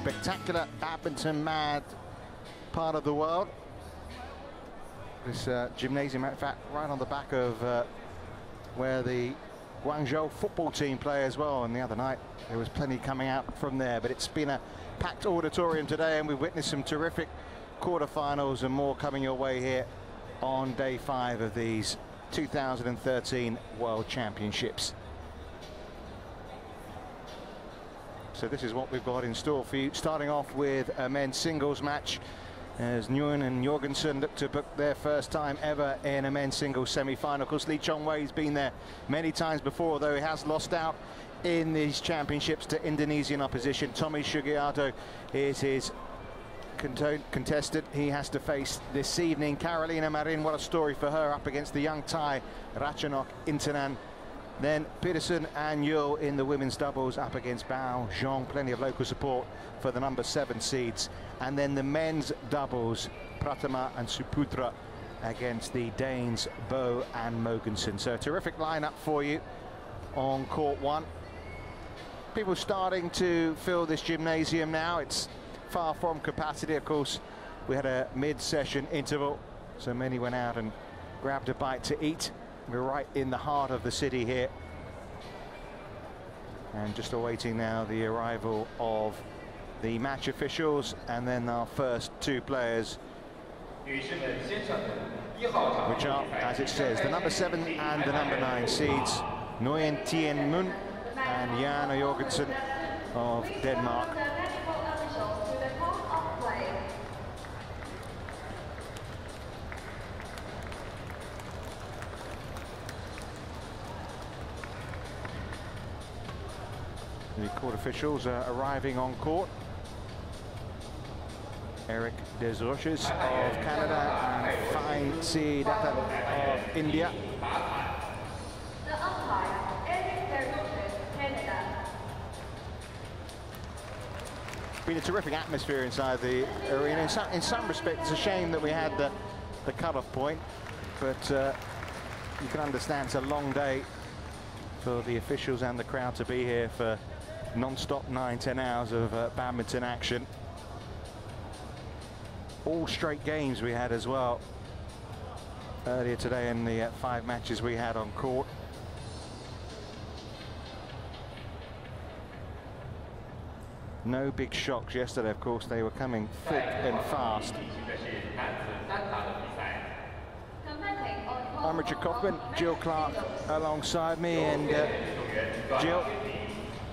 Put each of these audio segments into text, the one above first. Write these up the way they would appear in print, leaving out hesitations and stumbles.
spectacular badminton mad part of the world. This gymnasium, in fact, right on the back of where the Guangzhou football team play as well. And the other night there was plenty coming out from there, but it's been a packed auditorium today, and we've witnessed some terrific quarterfinals and more coming your way here on day 5 of these 2013 World Championships. So this is what we've got in store for you, starting off with a men's singles match as Nguyen and Jorgensen look to book their first time ever in a men's singles semi-final. Of course, Lee Chong-wei's been there many times before, though he has lost out in these championships to Indonesian opposition. Tommy Sugiarto is his contestant he has to face this evening. Carolina Marin, what a story for her, up against the young Thai Ratchanok Intanan. Then Peterson and Yeo in the women's doubles up against Bao Zhong. Plenty of local support for the number 7 seeds. And then the men's doubles, Pratama and Suputra against the Danes Bo and Mogensen. So a terrific lineup for you on court 1. People starting to fill this gymnasium now. It's far from capacity, of course. We had a mid-session interval, so many went out and grabbed a bite to eat. We're right in the heart of the city here, and just awaiting now the arrival of the match officials and then our first 2 players, which are, as it says, the number 7 and the number 9 seeds, Nguyen Tien and Jan Jorgensen of Denmark. The court officials are arriving on court. Eric Desroches of Canada and Fine C. Dattan of India. Been a terrific atmosphere inside the arena. In some respects, it's a shame that we had the cut-off point, but you can understand it's a long day for the officials and the crowd to be here for non-stop 9-10 hours of badminton action. All straight games we had as well earlier today in the 5 matches we had on court. No big shocks yesterday, of course. They were coming thick and fast. I'm Richard Kaufman, Jill Clark alongside me, and Jill,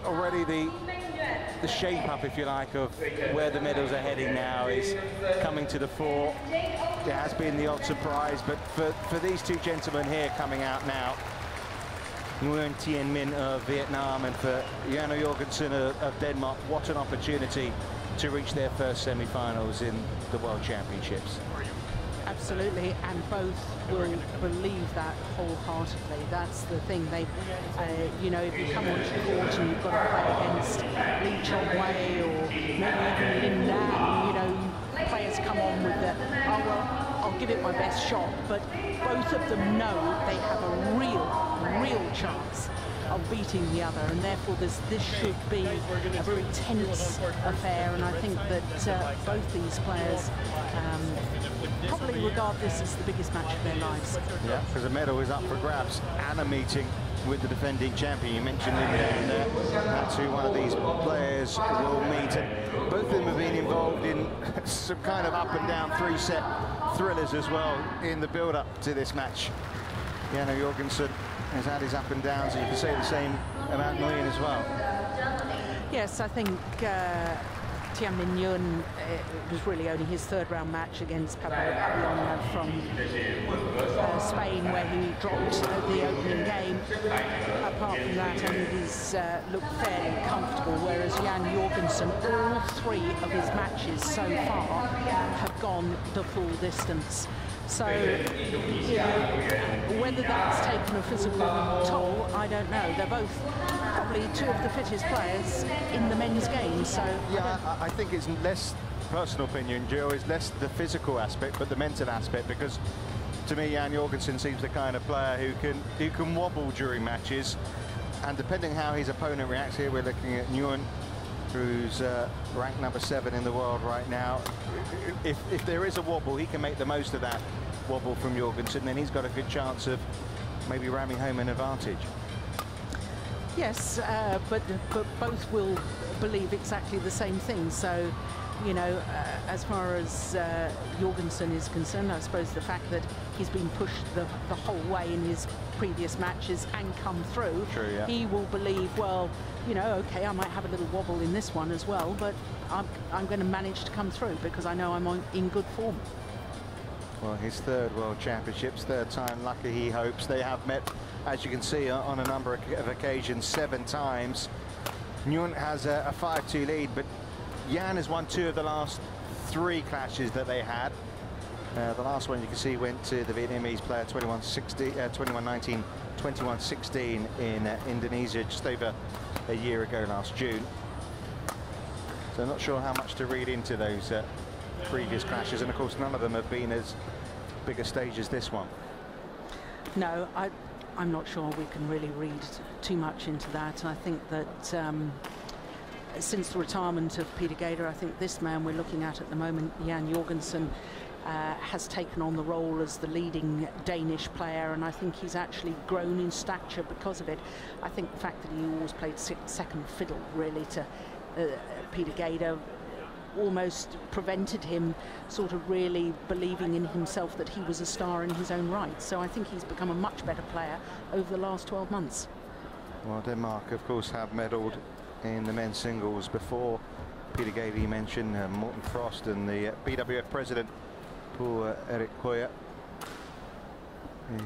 already the shape up, if you like, of where the medals are heading now is coming to the fore. There has been the odd surprise, but for these 2 gentlemen here coming out now, Nguyen Tien Minh of Vietnam and for Jan Jorgensen of Denmark, what an opportunity to reach their first semi-finals in the World Championships. Absolutely, and both will believe that wholeheartedly. That's the thing. They, you know, if you come onto the court and you've got to play against Lee Chong-wei or maybe even Lin Dan, you know, players come on with the, oh well, I'll give it my best shot. But both of them know they have a real chance of beating the other, and therefore this should be a very tense affair. And I think that both these players probably regard this as the biggest match of their lives. Yeah, because the medal is up for grabs and a meeting with the defending champion. You mentioned Lin Dan there. That's who one of these players will meet. And both of them have been involved in some kind of up and down 3-set thrillers as well in the build-up to this match. Jan Jorgensen has had his up and downs, and you can say the same about Nguyen as well. Yes, I think Tien Minh Nguyen, it was really only his 3rd round match against Pablo Pabellon from Spain, where he dropped the opening game. Apart from that, I think he's looked fairly comfortable, whereas Jan Jorgensen, all 3 of his matches so far have gone the full distance. So, you know, whether that's taken a physical toll, I don't know. They're both probably 2 of the fittest players in the men's game. So yeah, I think it's less personal opinion, Jill, is less the physical aspect, but the mental aspect, because to me, Jan Jorgensen seems the kind of player who can wobble during matches, and depending how his opponent reacts here, we're looking at Nguyen who's ranked number 7 in the world right now. If there is a wobble, he can make the most of that wobble from Jorgensen, then he's got a good chance of maybe ramming home an advantage. Yes, but both will believe exactly the same thing. So, you know, as far as Jorgensen is concerned, I suppose the fact that he's been pushed the whole way in his previous matches and come through, true, yeah. He will believe, well, you know, okay, I might have a little wobble in this one as well, but I'm going to manage to come through because I know I'm in good form. Well, his 3rd World Championships, 3rd time lucky, he hopes. They have met, as you can see, on a number of occasions, 7 times. Nguyen has a 5-2 lead, but Yan has won 2 of the last 3 clashes that they had. The last one you can see went to the Vietnamese player 21-19, 21-16 in Indonesia just over a year ago last June. So I'm not sure how much to read into those previous clashes, and of course none of them have been as big a stage as this one. No, I'm not sure we can really read too much into that. I think that since the retirement of Peter Gader, I think this man we're looking at the moment, Jan Jorgensen, has taken on the role as the leading Danish player, and I think he's actually grown in stature because of it. I think the fact that he always played second fiddle really to Peter Gader almost prevented him sort of really believing in himself that he was a star in his own right. So I think he's become a much better player over the last 12 months. Well, Denmark, of course, have medalled in the men's singles before. Peter Gader, you mentioned, Morten Frost, and the BWF president, Paul Erik Høyer.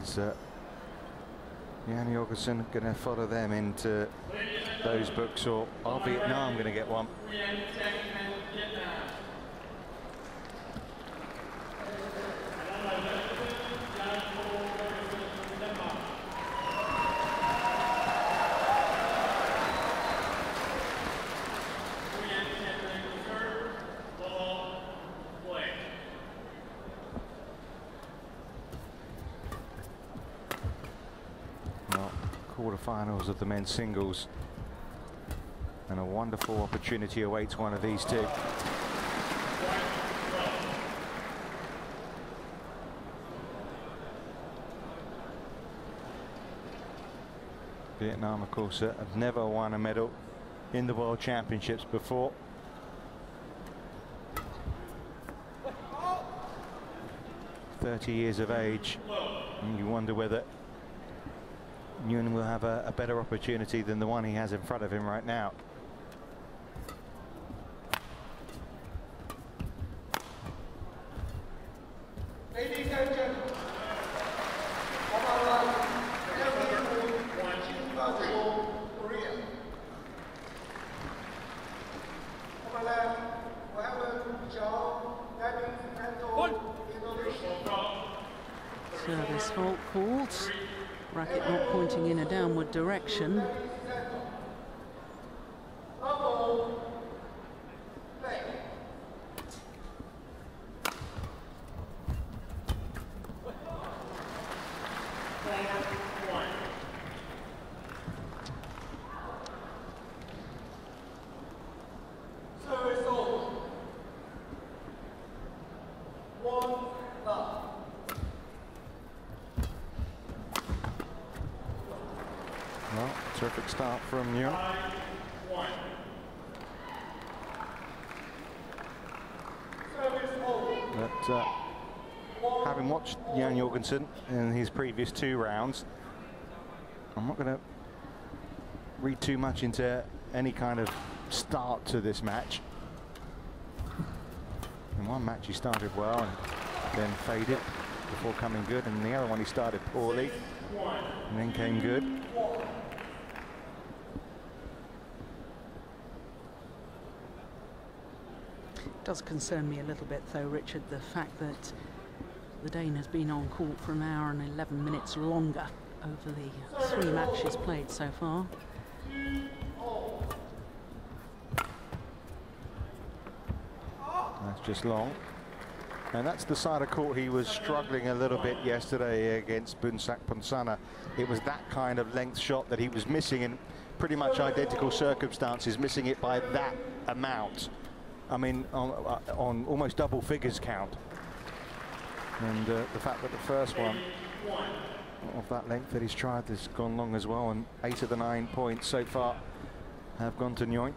Is Jan Jorgensen going to follow them into those books, or are Vietnam going to get one? Quarterfinals of the men's singles, and a wonderful opportunity awaits one of these two. Vietnam, of course, have never won a medal in the World Championships before. "30 years of age, and you wonder whether Nguyen will have a better opportunity than the one he has in front of him right now. Ladies and gentlemen, Korea. On my left, we have Service fault called. Racket not pointing in a downward direction. Terrific start from Nguyen. But having watched Jan Jorgensen in his previous 2 rounds, I'm not going to read too much into any kind of start to this match. In one match he started well and then faded before coming good, and the other one he started poorly and then came good. It does concern me a little bit, though, Richard, the fact that the Dane has been on court for an hour and 11 minutes longer over the 3 matches played so far. That's just long. And that's the side of court he was struggling a little bit yesterday against Bunsak Ponsana. It was that kind of length shot that he was missing in pretty much identical circumstances, missing it by that amount. I mean, on almost double figures count. And the fact that the first one of that length that he's tried has gone long as well, and 8 of the 9 points so far have gone to Nguyen.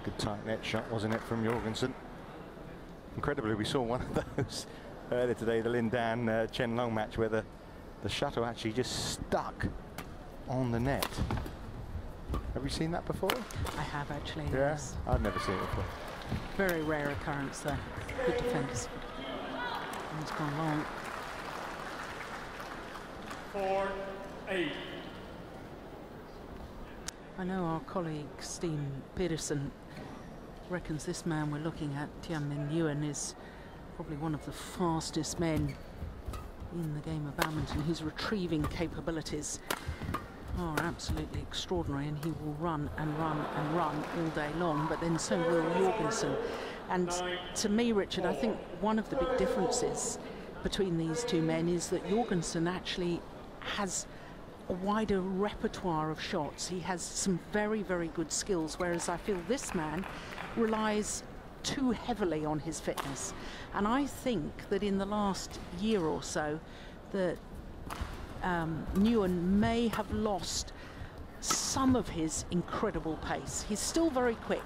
Good tight net shot, wasn't it, from Jorgensen? Incredibly, we saw one of those earlier today, the Lin Dan Chen Long match, where the shuttle actually just stuck on the net. Have you seen that before? I have actually. Yeah, yes. I've never seen it before. Very rare occurrence there. Good defence. And it's gone long. 4-8. I know our colleague Steen Peterson reckons this man we're looking at, Tien Minh, is probably one of the fastest men in the game of badminton. His retrieving capabilities are absolutely extraordinary, and he will run and run and run all day long, but then so will Jorgensen. And to me, Richard, I think one of the big differences between these two men is that Jorgensen actually has a wider repertoire of shots. He has some very, very good skills, whereas I feel this man relies too heavily on his fitness. And I think that in the last year or so, that Nguyen may have lost some of his incredible pace. He's still very quick,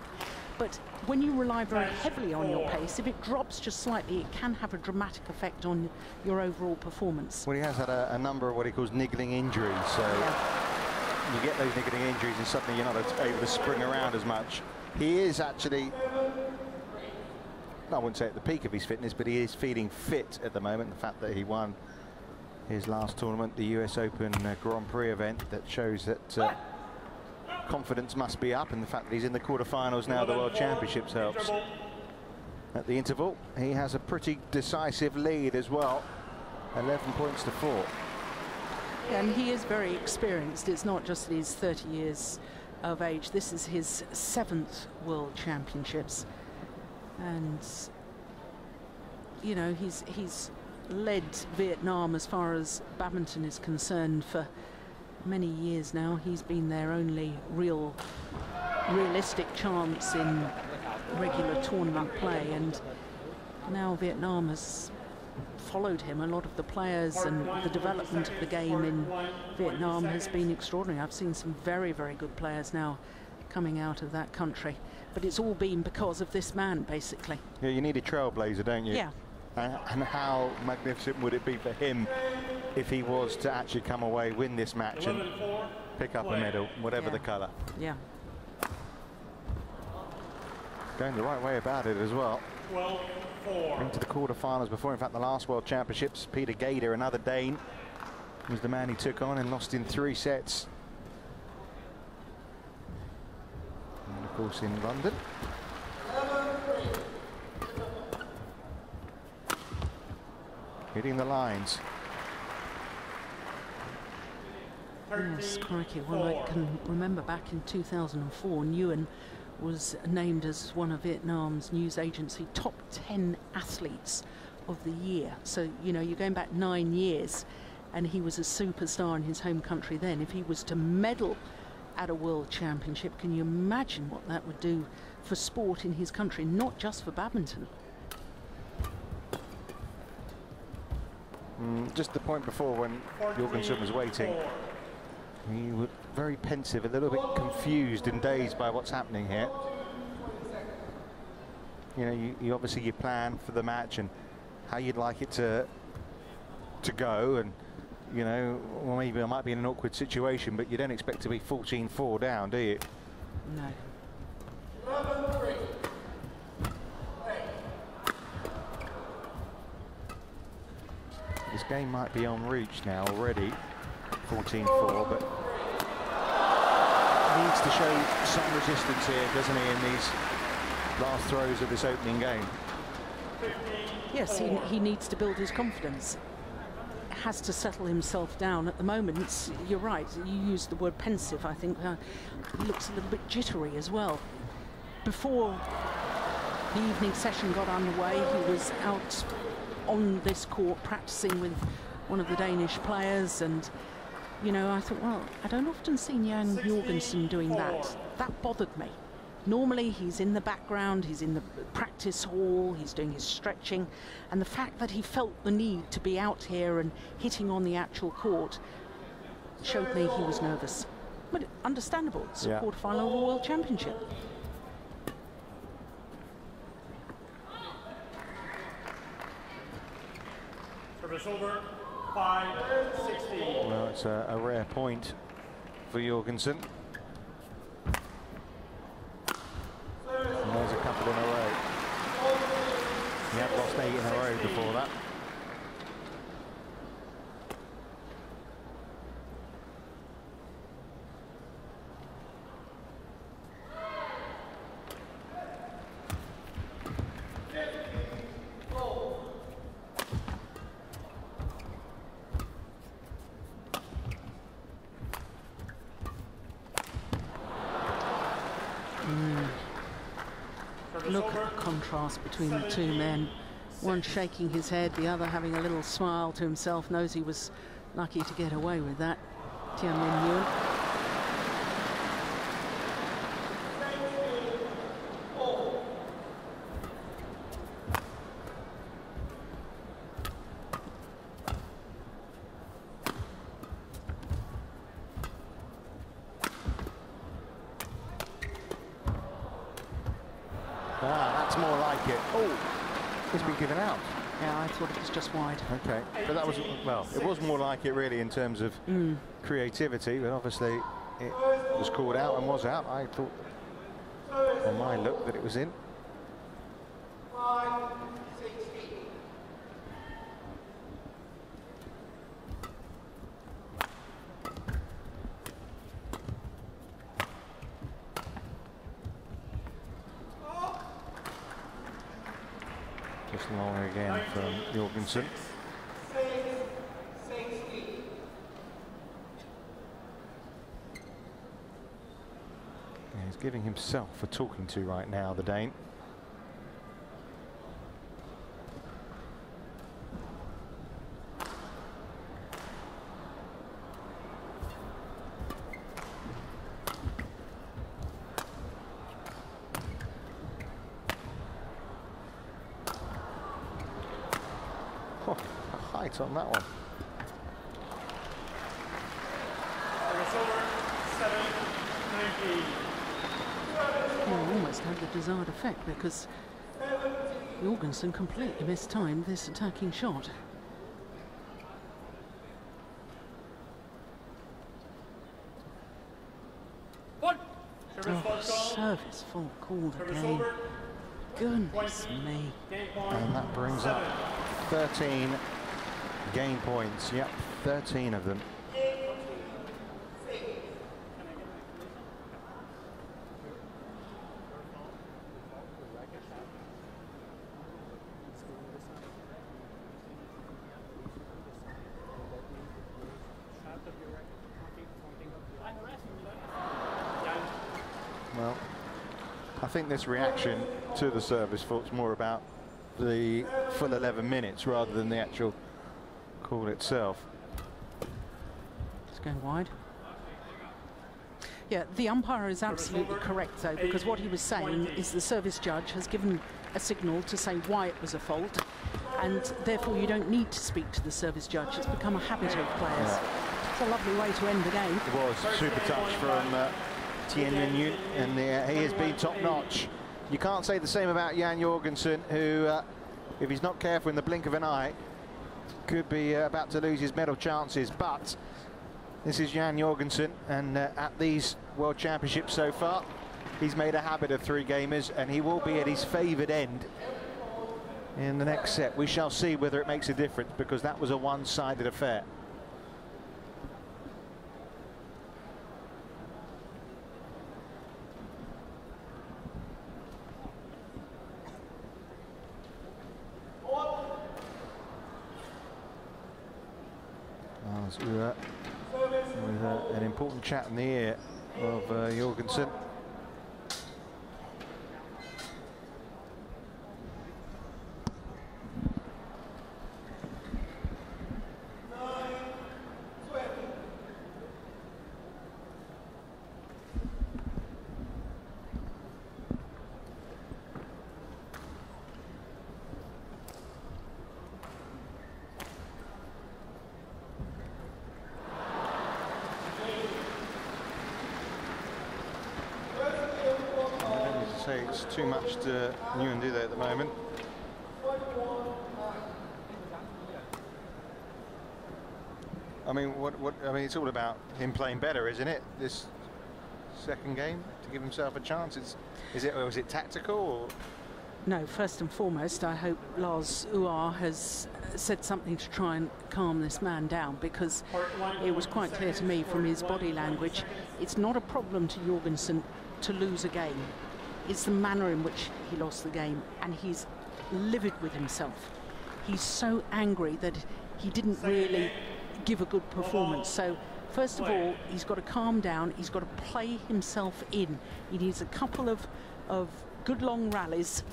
but when you rely very heavily on your pace, if it drops just slightly, it can have a dramatic effect on your overall performance. Well, he has had a number of what he calls niggling injuries, so you get those niggling injuries and suddenly you're not able to spring around as much. He is actually, I wouldn't say at the peak of his fitness, but he is feeling fit at the moment. The fact that he won his last tournament, the US Open Grand Prix event, that shows that confidence must be up, and the fact that he's in the quarterfinals now, the World Championships helps. At the interval, he has a pretty decisive lead as well, 11 points to 4. And he is very experienced. It's not just that he's 30 years of age. This is his 7th World Championships, and you know, he's led Vietnam as far as badminton is concerned for many years now. He's been their only realistic chance in regular tournament play, and now Vietnam has followed him. A lot of the players and the development of the game in Vietnam has been extraordinary. I've seen some very, very good players now coming out of that country, but it's all been because of this man, basically. Yeah, you need a trailblazer, don't you? Yeah. And how magnificent would it be for him if he was to actually come away, win this match and pick up a medal, whatever the colour. Yeah. Going the right way about it as well. 12-4. Into the quarterfinals before, in fact, the last World Championships. Peter Gader, another Dane, was the man he took on and lost in 3 sets. And of course in London. Hitting the lines. Yes, crikey. Well, I can remember back in 2004, Nguyen was named as one of Vietnam's news agency top 10 athletes of the year. So, you know, you're going back 9 years, and he was a superstar in his home country then. If he was to medal at a World Championship, can you imagine what that would do for sport in his country, not just for badminton? Just the point before, when Jorgensen was waiting, he was very pensive, a little bit confused and dazed by what's happening here. you know, you obviously you plan for the match and how you'd like it to go, and you know, well, maybe I might be in an awkward situation, but you don't expect to be 14-4 down, do you? No. This game might be en route now already, 14-4, but he needs to show some resistance here, doesn't he, in these last throws of this opening game? Yes, he needs to build his confidence. Has to settle himself down. At the moment, you're right, you used the word pensive. I think he looks a little bit jittery as well. Before the evening session got underway, he was out on this court practicing with one of the Danish players, and you know, I thought, well, I don't often see Jan Jorgensen doing that. That bothered me. Normally he's in the background, he's in the practice hall, he's doing his stretching, and the fact that he felt the need to be out here and hitting on the actual court showed me he was nervous. But understandable, it's a quarter-final of a World Championship. Service over, 5-16. Well, it's a rare point for Jorgensen. And there's a couple in a row. He had lost 8 in a row before that. Look at the contrast between the two men. One shaking his head, the other having a little smile to himself, knows he was lucky to get away with that. Tien Minh. That's more like it. Oh, it's been given out. Yeah, I thought it was just wide. Okay, but that was, well, it was more like it really in terms of creativity, but obviously it was called out and was out. I thought on my look that it was in. 5-16. Just long again from Jorgensen. 6-16. Yeah, he's giving himself a talking to right now, the Dane. Oh, a height on that one. Service over, 7-19. Well, almost had the desired effect because Jorgensen completely mistimed this attacking shot. One. Oh, service fault called again. Goodness me. And that brings up 13 game points. Yep, 13 of them. Well, I think this reaction to the service fault's more about the full 11 minutes rather than the actual call itself. It's going wide. Yeah, the umpire is absolutely correct though, because what he was saying is the service judge has given a signal to say why it was a fault, and therefore you don't need to speak to the service judge. It's become a habit of players. Yeah. It's a lovely way to end the game. It was super touch from Tien Minh, and he has been top notch You can't say the same about Jan Jorgensen, who, if he's not careful in the blink of an eye, could be about to lose his medal chances. But this is Jan Jorgensen, and at these World Championships so far, he's made a habit of 3-gamers, and he will be at his favoured end in the next set. We shall see whether it makes a difference, because that was a one-sided affair. With an important chat in the ear of Jorgensen. It's too much to Nguyen do there at the moment. I mean, I mean, it's all about him playing better, isn't it? This second game to give himself a chance. Is it tactical? Or? No, first and foremost, I hope Lars Uar has said something to try and calm this man down, because it was quite clear to me from his body language, it's not a problem to Jorgensen to lose a game. It's the manner in which he lost the game, and he's livid with himself. He's so angry that he didn't really give a good performance. So first of all, he's got to calm down. He's got to play himself in. He needs a couple of good long rallies.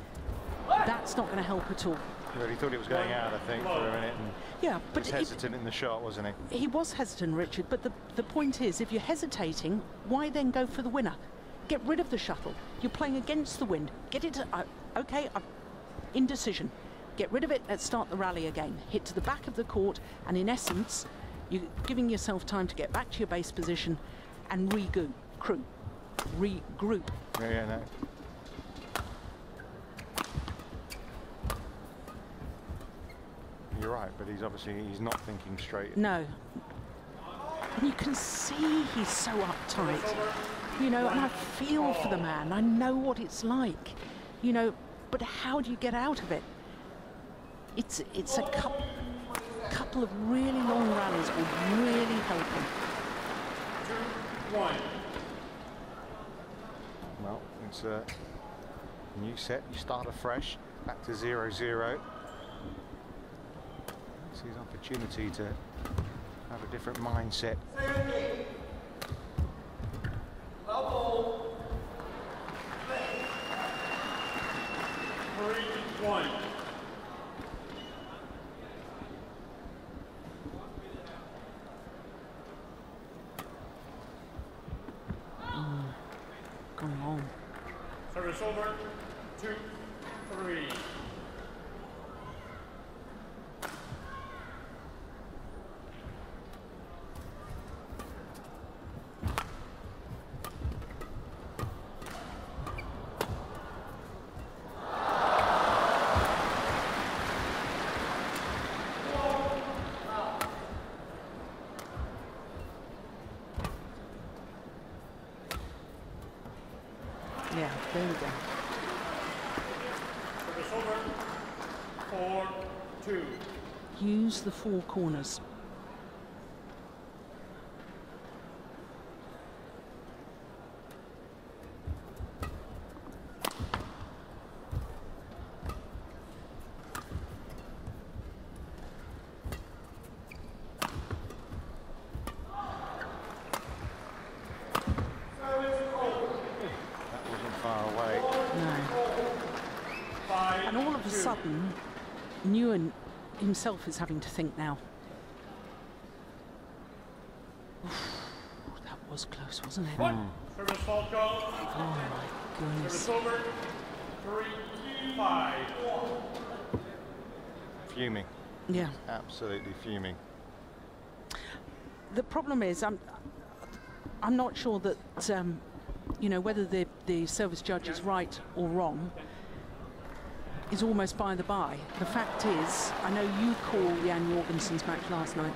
That's not going to help at all. Well, he thought he was going out, I think, for a minute. And yeah, but he was hesitant in the shot, wasn't he? He was hesitant, Richard. But the point is, if you're hesitating, why then go for the winner? Get rid of the shuttle. You're playing against the wind. Get it to, okay, indecision. Get rid of it. Let's start the rally again. Hit to the back of the court, and in essence, you're giving yourself time to get back to your base position and regroup. Yeah, no. You're right, but he's not thinking straight. No. And you can see he's so uptight. You know, and I feel for the man. I know what it's like, you know, but how do you get out of it? It's a couple of really long rallies will really help him. 2-1. Well, it's a new set. You start afresh, back to 0-0. It's his opportunity to have a different mindset. 3-1. Gone long. Service over. 2-3. Yeah, there we go. Service over. 4-2. Use the four corners. Nguyen himself is having to think now. Oof, that was close, wasn't it? Service fault go. Oh my goodness. Service over. 3-5. Fuming. Yeah. Absolutely fuming. The problem is, I'm not sure that you know, whether the service judge is right or wrong is almost by the by. The fact is, I know you called Jan Jorgensen's match last night.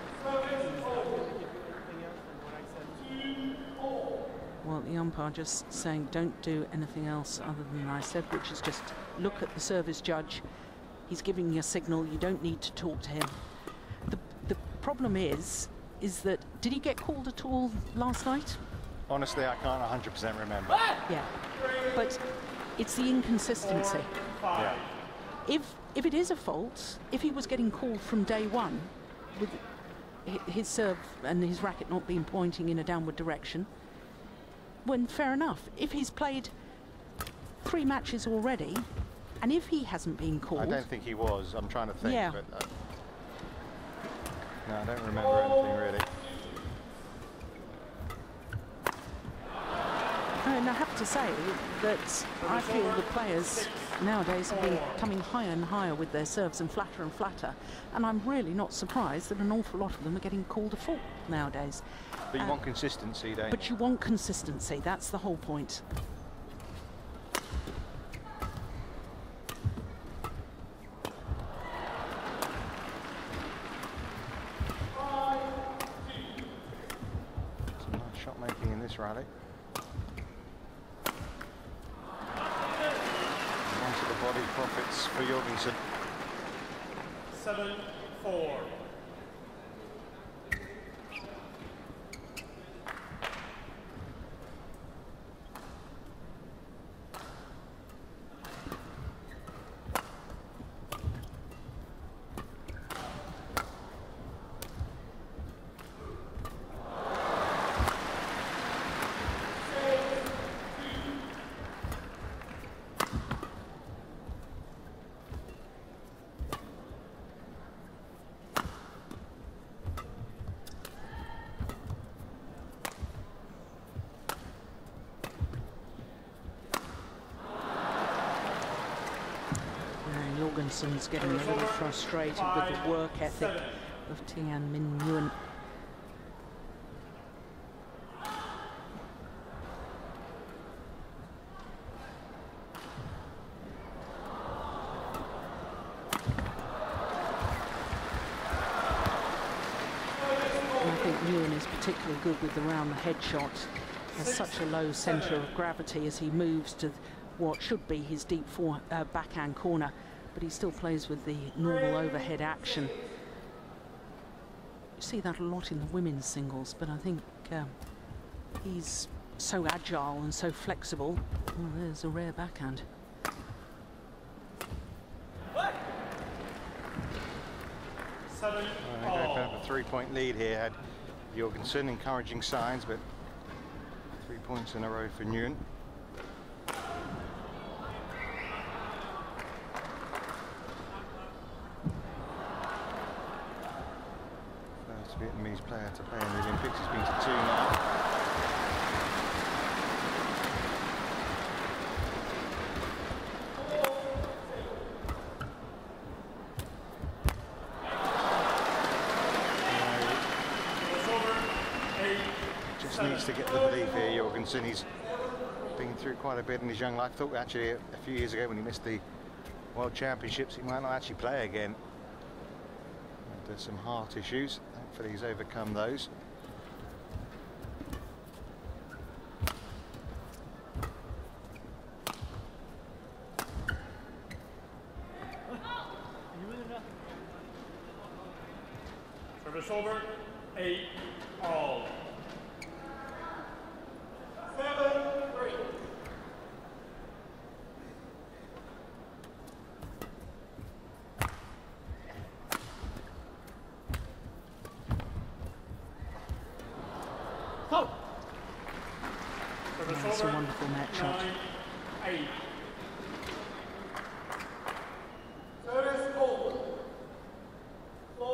Well, the umpire just saying don't do anything else other than I said, which is just look at the service judge. He's giving you a signal. You don't need to talk to him. The problem is that, did he get called at all last night? Honestly, I can't 100% remember. Yeah, but it's the inconsistency. Yeah. If it is a fault, if he was getting called from day one with his serve and his racket not being pointing in a downward direction, when fair enough. If he's played 3 matches already, and if he hasn't been called... I don't think he was. I'm trying to think, yeah. but... no, I don't remember anything, really. And I have to say that I feel the players nowadays have been coming higher and higher with their serves and flatter, and I'm really not surprised that an awful lot of them are getting called a fault nowadays. But you want consistency, don't you? But you want consistency, that's the whole point. Some nice shot making in this rally. Onto the body profits for Jorgensen. 7-4. Jorgensen's getting a little frustrated with the work ethic of Tien Minh. I think Nguyen is particularly good with the round the head shot. Has such a low centre of gravity as he moves to what should be his deep backhand corner, but he still plays with the normal overhead action. You see that a lot in the women's singles, but I think he's so agile and so flexible. Well, there's a rare backhand. Going for a 3-point lead here. Had Jorgensen, encouraging signs, but 3 points in a row for Nguyen. First Vietnamese player to play in the Olympics. He's been to 2 now. Needs to get the belief here, Jorgensen. He's been through quite a bit in his young life. Thought actually a few years ago when he missed the World Championships he might not actually play again. There's some heart issues. Hopefully he's overcome those. Service over, 8-all. 7-3. That's a wonderful net shot. 9-8. Service over. 4-7.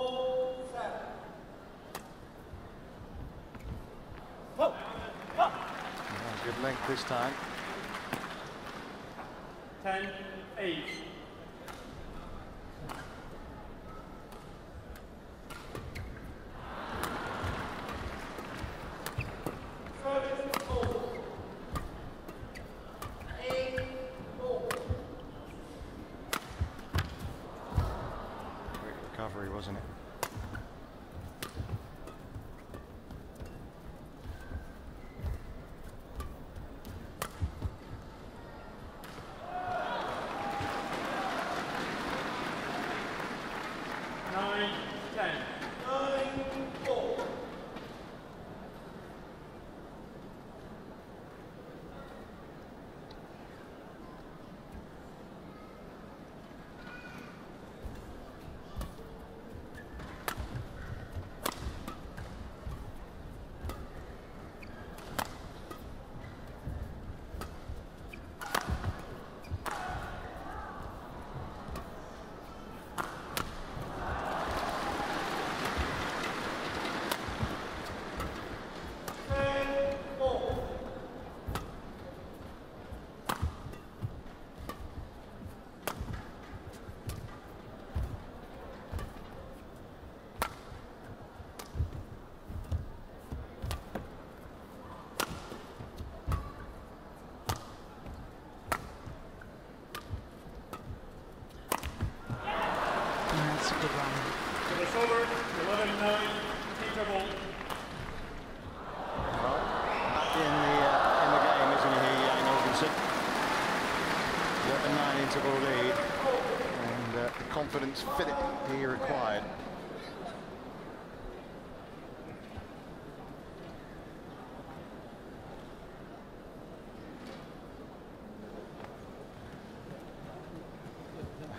Good length this time. 10-8. comfortable lead, and the confidence fit it he required.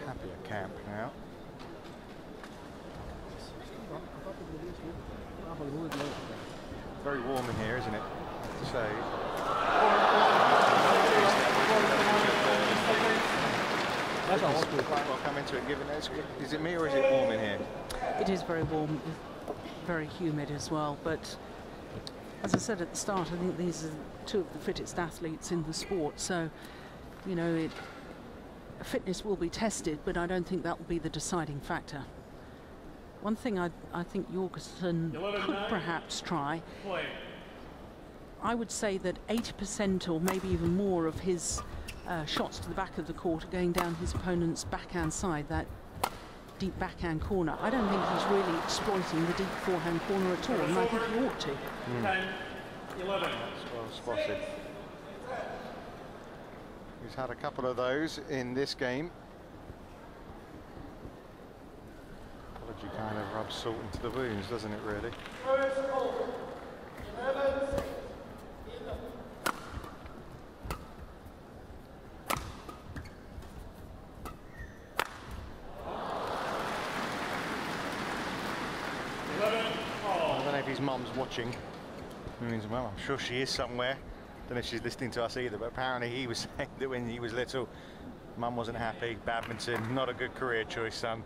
Happier camp now. Very warm in here, isn't it? I have to say. I'll come into it. Given is it me or is it warm in here? It is very warm, very humid as well. But as I said at the start, I think these are two of the fittest athletes in the sport. So, you know, fitness will be tested, but I don't think that will be the deciding factor. One thing I think Jorgensen could perhaps try, I would say that 80% or maybe even more of his shots to the back of the court are going down his opponent's backhand side, that deep backhand corner. I don't think he's really exploiting the deep forehand corner at all, and I think he ought to. 10, 11. That's well spotted. He's had a couple of those in this game. Apology kind of rubs salt into the wounds, doesn't it, really? I don't know if his mum's watching. Well, I'm sure she is somewhere. Don't know if she's listening to us either, but apparently he was saying that when he was little, mum wasn't happy. Badminton, not a good career choice, son.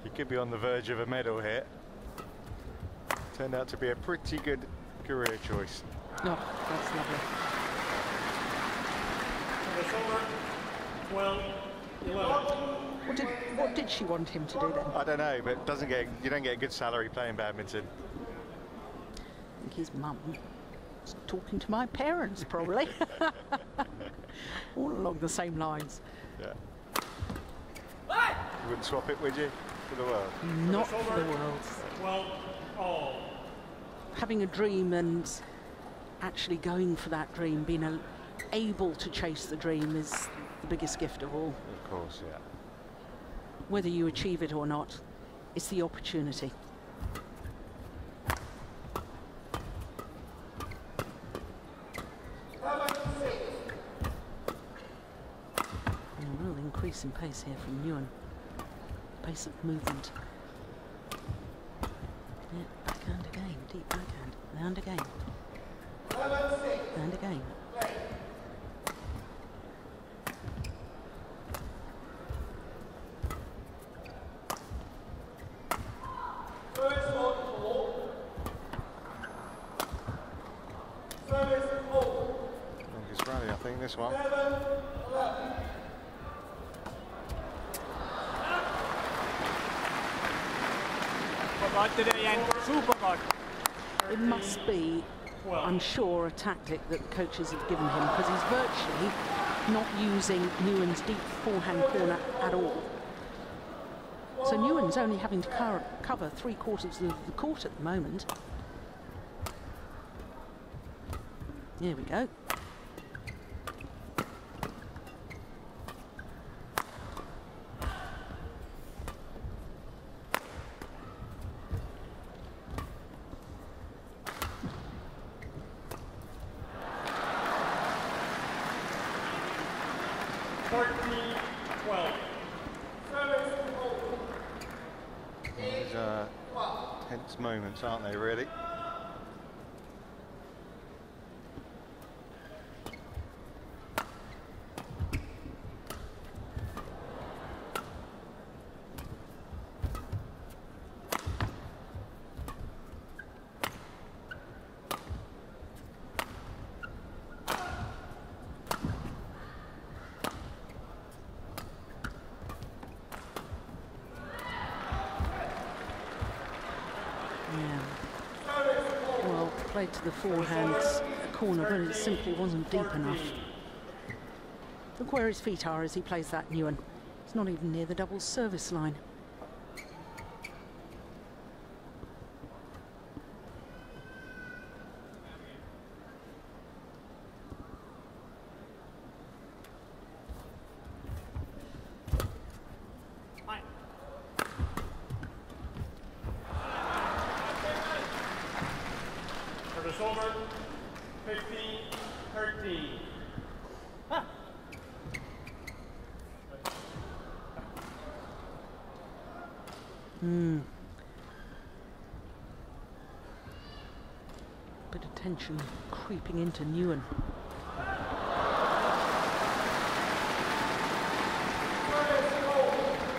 He could be on the verge of a medal here. Turned out to be a pretty good career choice. Oh, that's lovely. Service over. 12, 11. What did she want him to do then? I don't know, but you don't get a good salary playing badminton. I think his mum was talking to my parents, probably. All along the same lines. Yeah. You wouldn't swap it, would you? For the world? Not for the world. 12, all. Having a dream and actually going for that dream, being able to chase the dream is the biggest gift of all. Of course, yeah. Whether you achieve it or not, it's the opportunity. A real increase in pace here from Nguyen. Pace of movement. Yeah, backhand again, deep backhand, and again. And again. Longest rally, I think, this one. It must be, I'm sure, a tactic that the coaches have given him, because he's virtually not using Nguyen's deep forehand corner at all. So Nguyen's only having to cover 3/4 of the court at the moment. Here we go. These are tense moments, aren't they, really? Well, played to the forehand corner, but it simply wasn't deep enough. Look where his feet are as he plays that, Nguyen. It's not even near the double service line. over, 15-13. Bit of tension creeping into Nguyen.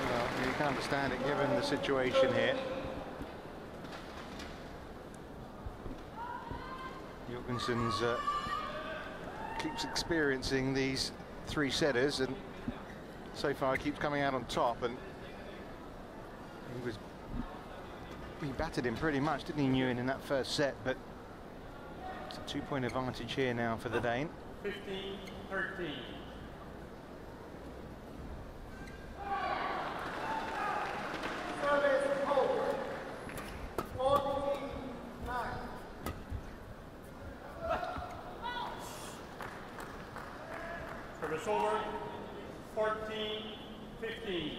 Well, you can understand it given the situation here. Jorgensen's keeps experiencing these three setters, and so far keeps coming out on top. And he battered him pretty much, didn't he, Nguyen, in that first set? But it's a 2-point advantage here now for the Dane. 15-13. Service hold. 14-9. Service over, 14-15.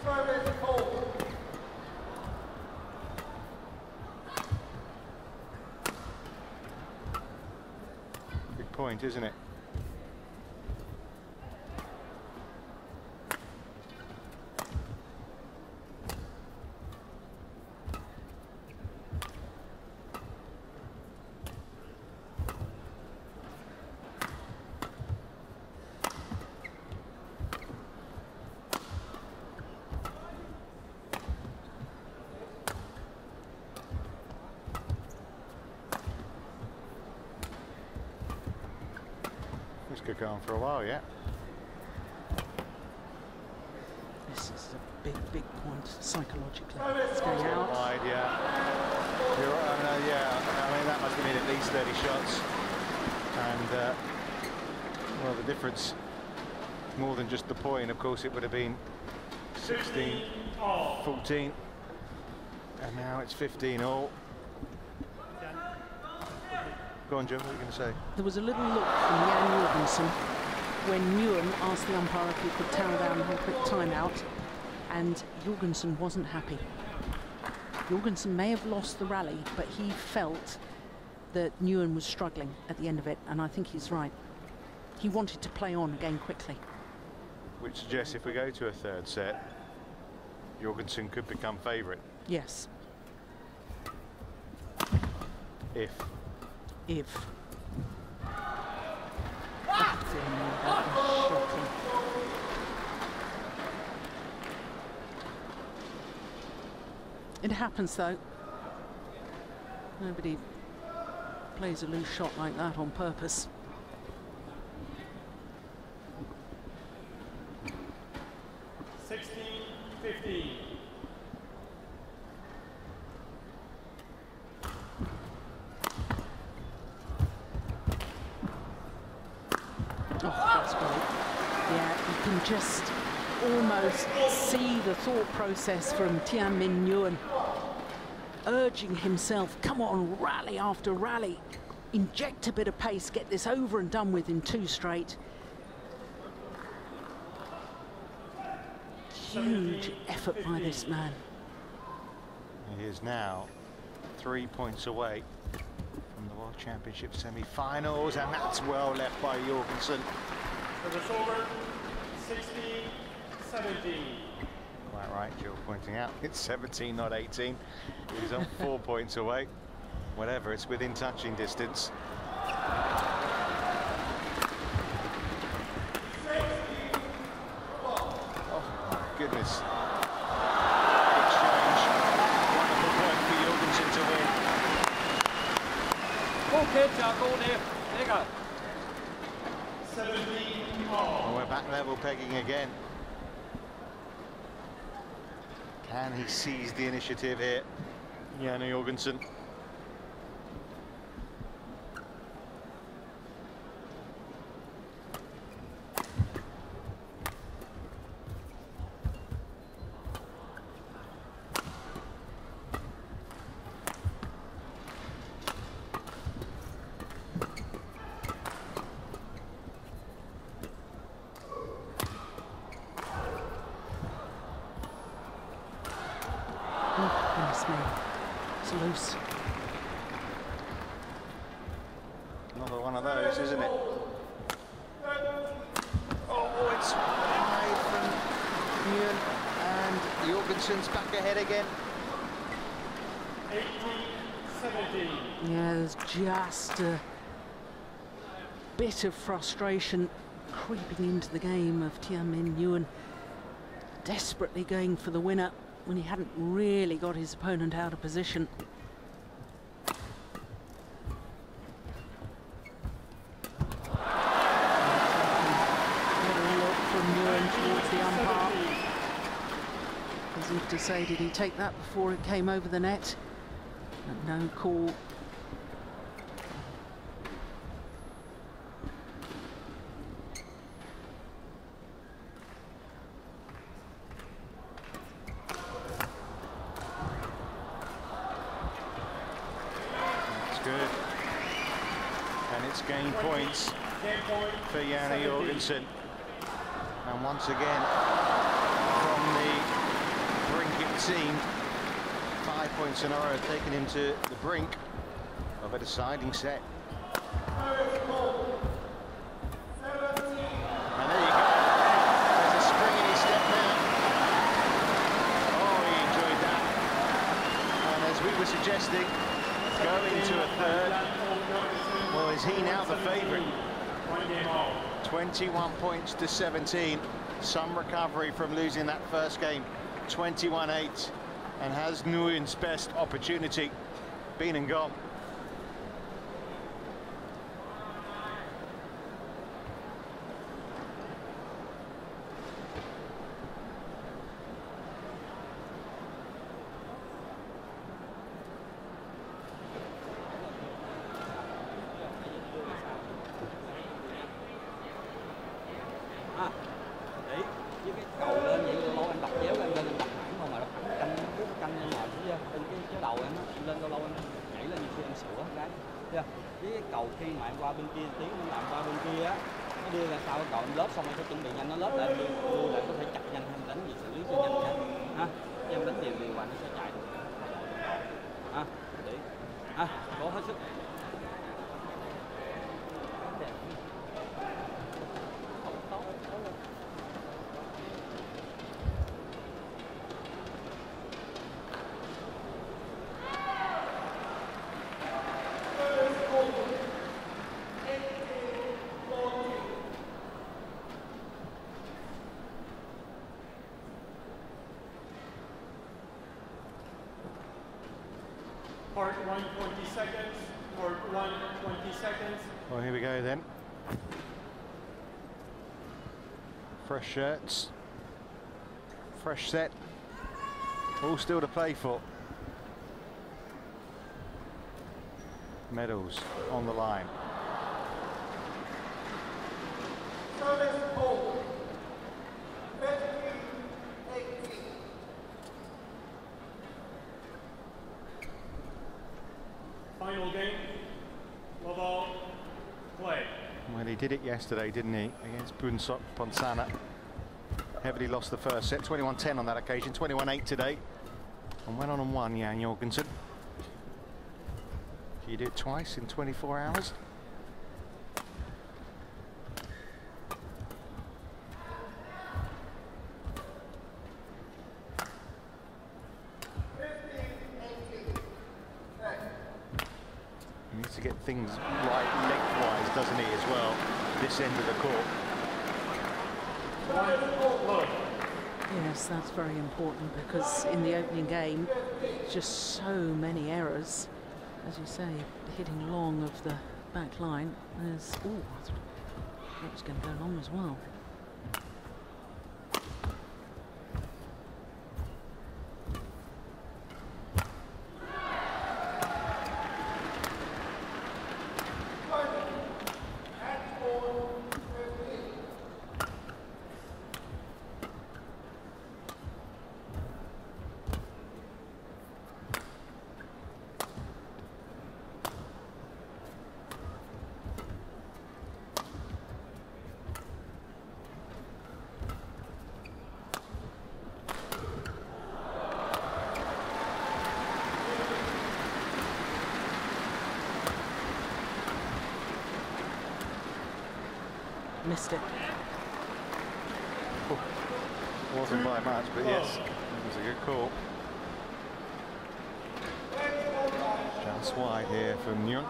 Service hold. Big point, isn't it? This could go on for a while, yeah. This is a big point psychologically. It's going out. Wide, yeah. You're right, yeah. I mean, that must have been at least 30 shots. And, well, the difference, more than just the point, of course, it would have been 16, 14. And now it's 15 all. Go on, Jim, what are you going to say? There was a little look from Jan Jorgensen when Nguyen asked the umpire if he could towel down and have a quick timeout, and Jorgensen wasn't happy. Jorgensen may have lost the rally, but he felt that Nguyen was struggling at the end of it, and I think he's right. He wanted to play on again quickly. Which suggests if we go to a third set, Jorgensen could become favourite. Yes. If. That was shocking. It happens though. Nobody plays a loose shot like that on purpose. Just almost see the thought process from Tien Minh Nguyen, urging himself, come on, rally after rally, inject a bit of pace, get this over and done with in 2 straight. Huge effort by this man. He is now 3 points away from the World Championship semi-finals, and that's well left by Jorgensen. over, 16-17. Quite right, Jill pointing out it's 17, not 18. He's on 4 points away. Whatever, it's within touching distance. Oh my goodness. Exchange. Wonderful point for Jorgensen to win. Okay, go there. There you go. 17 all. And we're back level pegging again. Can he seize the initiative here? Jan Jorgensen. one of those, isn't it? Oh, it's wide from Nguyen, and Jorgensen's back ahead again. 18-17. Yeah, there's just a bit of frustration creeping into the game of Tien Minh. Nguyen desperately going for the winner when he hadn't really got his opponent out of position. Towards the umpire, as if to say, did he take that before it came over the net? But no call. That's good. And it's gain points for Jan Jorgensen. And once again, from the brink it seemed, 5 points in a row, taking him to the brink of a deciding set. And there you go. There's a spring in his step now. Oh, he enjoyed that. And as we were suggesting, going to a third. Well, is he now the favourite? 21 points to 17. Some recovery from losing that first game, 21-8, and has Nguyen's best opportunity been and gone. Cái cầu khi mà em qua bên kia tiếng nó làm qua bên kia á, nó đưa ra sau cầu em lớp xong rồi phải chuẩn bị nhanh, nó lớp lại đưa lại có thể chặt nhanh hay đánh gì xử lý cho nhanh nha ha, chứ em đánh đều qua nó sẽ chạy được ha, để ha, cố hết sức. Part 1, 20 seconds. Part 1, 20 seconds. Well, here we go then. Fresh shirts, fresh set, all still to play for. Medals on the line. Service hold. 15-18. Final game. Laval, play. Well, he did it yesterday, didn't he, against Bunsok Ponsana. Heavily lost the first set, 21-10 on that occasion, 21-8 today. And went on and won, Jan Jorgensen. You do it twice in 24 hours. He needs to get things right lengthwise, doesn't he, as well, this end of the court. Yes, that's very important, because in the opening game, just so many errors. As you say, hitting long of the back line. There's, oh, that was going to go long as well. missed it. Wasn't by much, but yes, it was a good call. Just wide here from Nguyen.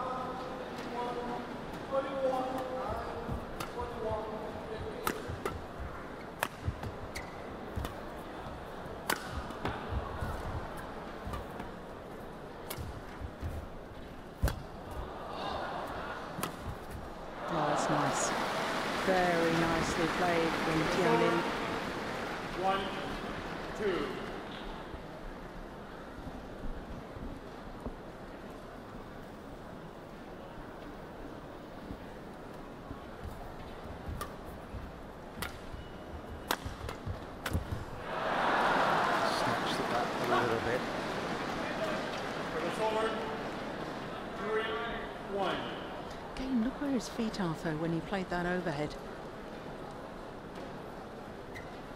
Oh, that's nice. Very nicely played from Tien Minh. 1, 2. Snatched it back a little bit. Service over. 3, 1. Again, look where his feet are, though, when he played that overhead.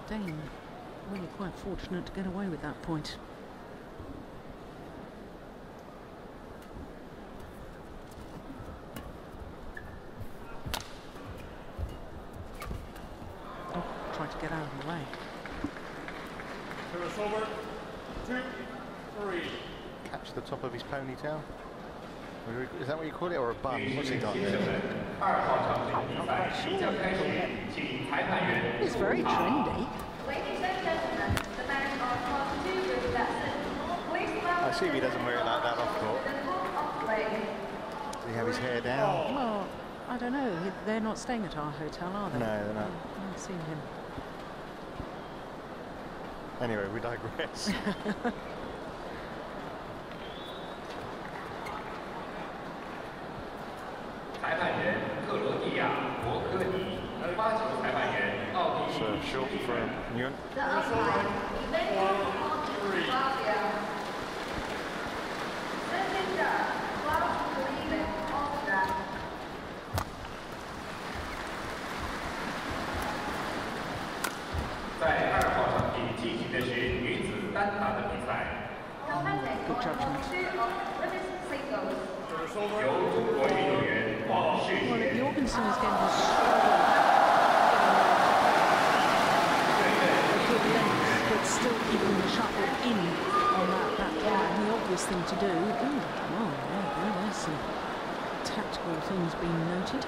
Dane, really quite fortunate to get away with that point. Oh, tried to get out of the way. Service over. 2, 3. Catch the top of his ponytail. Is that what you call it, or a bun? What's he got there? It's very trendy. I see if he doesn't wear it like that off court. Does he have his hair down? Well, I don't know. They're not staying at our hotel, are they? No, they're not. I haven't seen him. Anyway, we digress. Serve short from Nguyen. Good judgment. Well, Jorgensen is going to struggle a good length, but still keeping the shuttle in on that back. The obvious thing to do. Ooh, well, there's some tactical things being noted.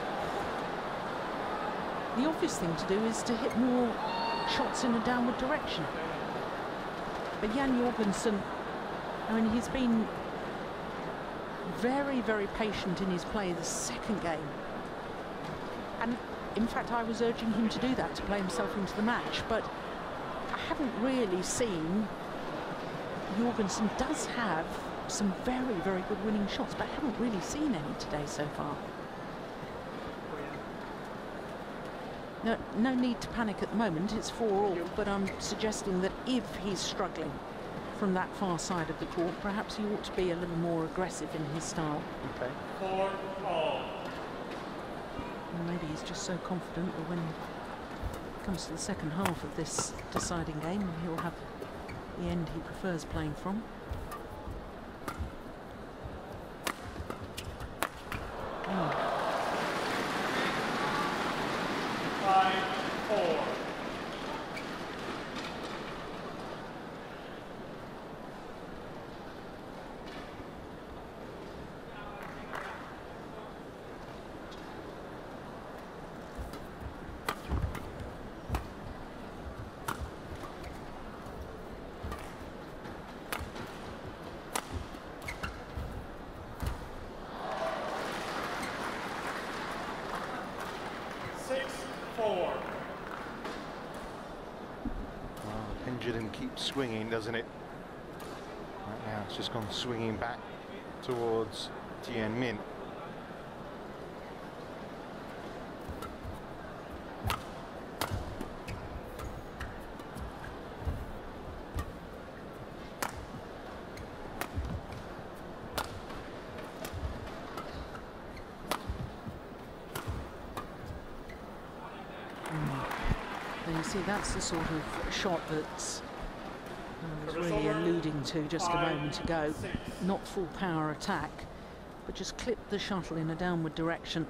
The obvious thing to do is to hit more shots in a downward direction. But Jan Jorgensen, I mean, he's been very, very patient in his play the second game. And in fact, I was urging him to do that, to play himself into the match. But I haven't really seen. Jorgensen does have some very, very good winning shots, but I haven't really seen any today so far. No need to panic at the moment, it's 4-all, but I'm suggesting that if he's struggling from that far side of the court, perhaps he ought to be a little more aggressive in his style. Okay. 4-all. And maybe he's just so confident that when it comes to the second half of this deciding game, he'll have the end he prefers playing from. Oh. 5-4. The pendulum keeps swinging, doesn't it? Right now it's just gone swinging back towards Tien Minh. You see, that's the sort of shot that I was really alluding to just a moment ago. Not full power attack, but just clip the shuttle in a downward direction.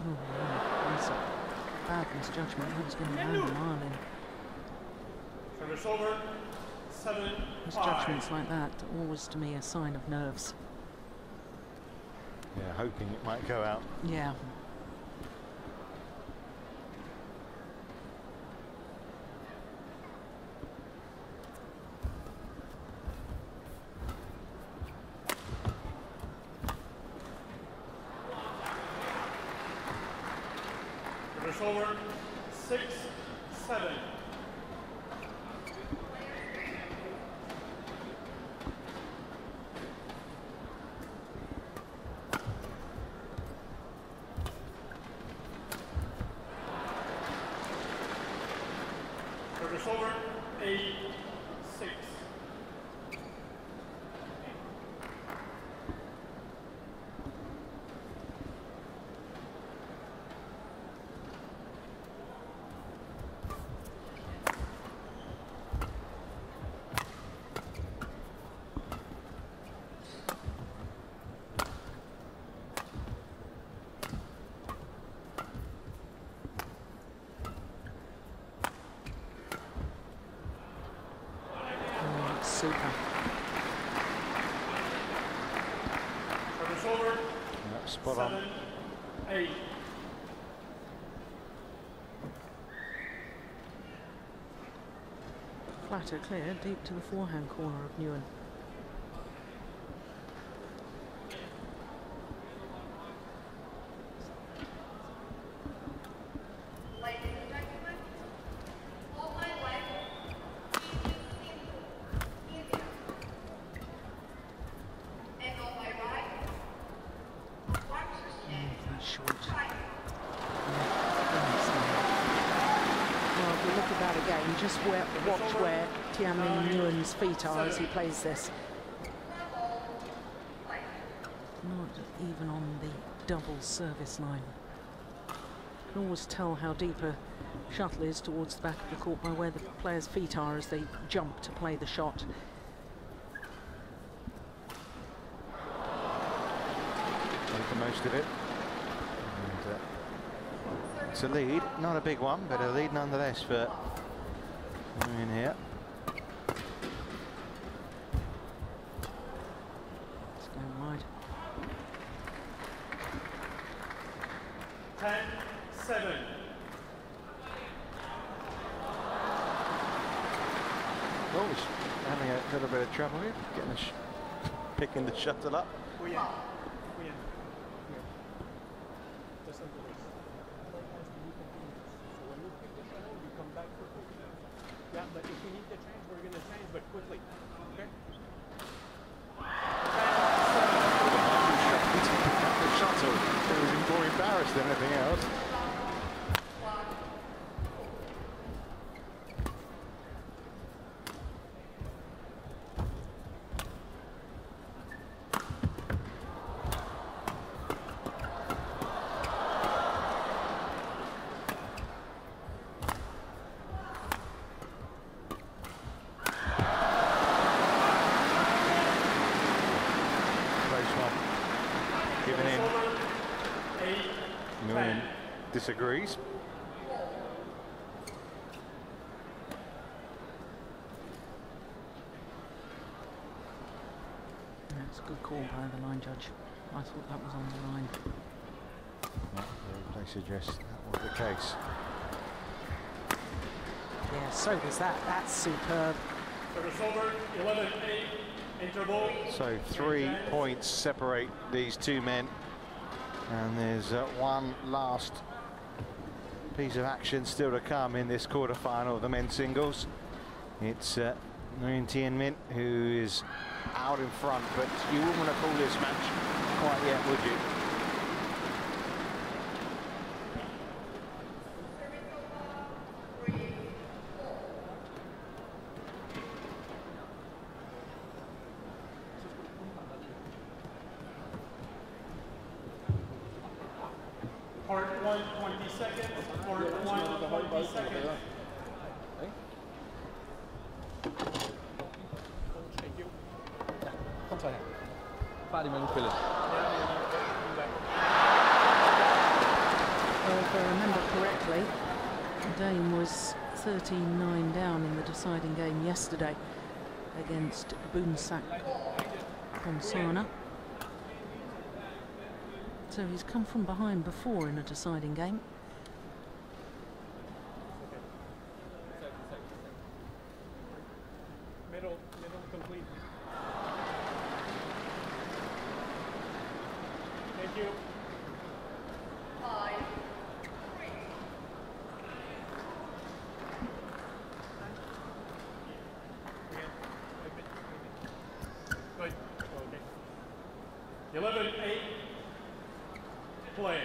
That's a bad misjudgment. He was going to land a mile in. Service over. 7-5. Misjudgments like that always to me a sign of nerves. Yeah, hoping it might go out. Yeah. Service over. 6-7. Service over. 8-6. Super. Service over. Yeah, spot on. 7-8. Flatter clear, deep to the forehand corner of Nguyen. That's short. Well, if we look at that again, just watch where Tien Minh Nguyen's feet are as he plays this. Not even on the double service line. You can always tell how deep a shuttle is towards the back of the court by where the players' feet are as they jump to play the shot. Make the most of it. And, it's a lead, not a big one, but a lead nonetheless for in here. It's going wide. 10-7. Oh, he's having a little bit of trouble here, getting picking the shuttle up. Yeah, but if we need to change, we're going to change, but quickly. Okay? The shuttle, it was more embarrassed than anything else. Given in. Nguyen disagrees. That's a good call by the line judge. I thought that was on the line. Well, the replay suggests that was the case. Yeah, so does that. That's superb. Service over. 11-8. Interval. So 3 points separate these two men, and there's one last piece of action still to come in this quarter-final of the men's singles. It's Nguyen Tien Minh who is out in front, but you wouldn't want to call this match quite yet, would you? Part 1, 20 seconds. Part 1, 20 seconds. Không phải. Pha đi mình spiller. if I remember correctly, Dane was 13-9 down in the deciding game yesterday against Boonsak Ponsana. So he's come from behind before in a deciding game. Middle complete. Thank you. 5, 3. Good. Okay. 11-8. Play.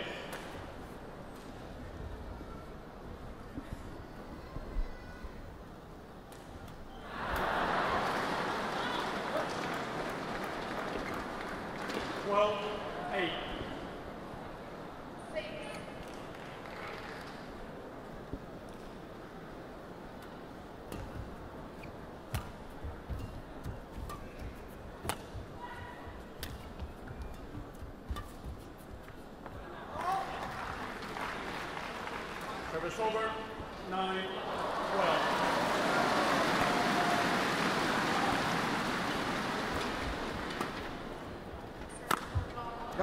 Service over, 9-12.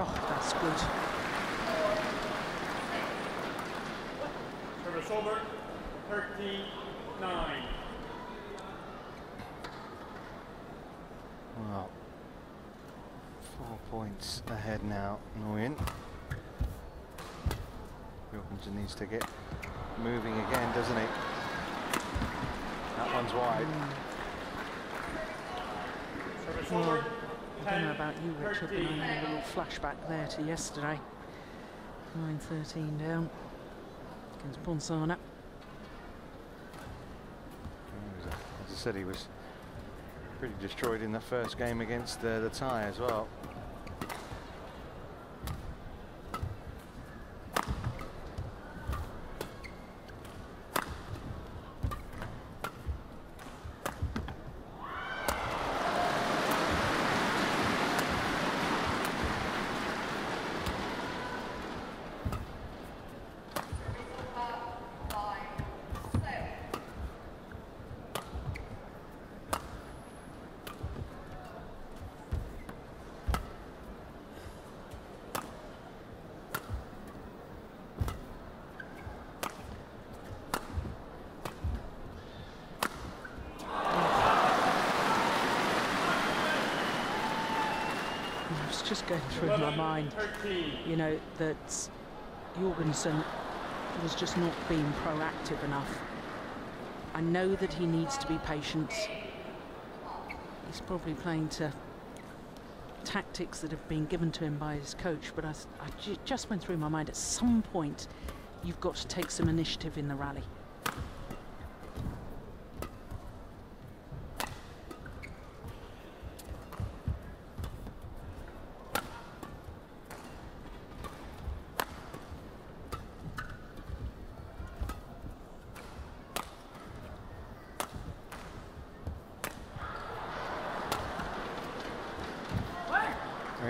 Oh, that's good. Service over, 13-9. Well, 4 points ahead now, Nguyen. Jorgensen needs to get moving again, doesn't he? That one's wide. Service Well, over, I don't know about you, Richard, but 13. I had a little flashback there to yesterday. 9-13 down against Ponsana. As I said, he was pretty destroyed in the first game against the Thai as well. Just going through my mind, you know, that Jorgensen was just not being proactive enough. I know that he needs to be patient. He's probably playing to tactics that have been given to him by his coach, but I just went through my mind, at some point you've got to take some initiative in the rally.